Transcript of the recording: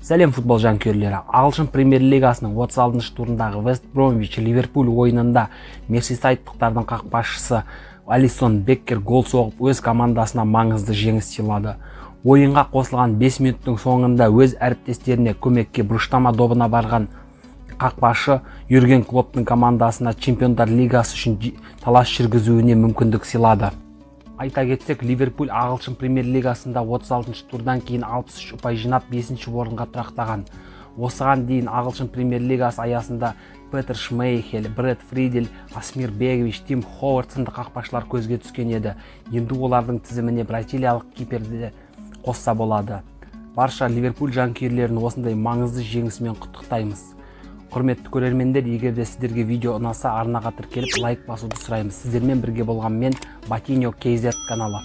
Сәлем футбол жанкүйерлері. Ағылшын премьер лигасының 36-шы турындағы Вест Бромвич Ливерпуль ойынында мерсисайдтықтардың қақпашысы Алисон Беккер гол соғып өз командасына маңызды жеңіс сыйлады. Ойынға қосылған 5 минуттың соңында өз әріптестеріне көмекке бұрыштама добына барған қақпашы Юрген Клопптың командасына Чемпиондар лигасы үшін талас жүргізуіне мүмкіндік сыйлады. Айта кетсек, Ливерпуль ағылшын премьер лигасында 36-шы турдан кейін 63 ұпай жинап 5-ші орынға тұрақтаған. Осыған дейін ағылшын премьер лигасы аясында Петер Шмейхель, Брэд Фридель, Асмир Бегович, Тим Ховард сынды қақпашылар көзге түскен еді. Енді олардың тізіміне бразилиялық киперді қосса болады. Барша Ливерпуль жанкүйерлерін осындай маңызды жеңісімен құттықтаймыз. Құрметті көрермендер, егер де сіздерге видео ұнаса, арнаға тіркеліп лайк басуды сұраймыз. Сіздермен бірге болған мен Батиньо KZ каналы.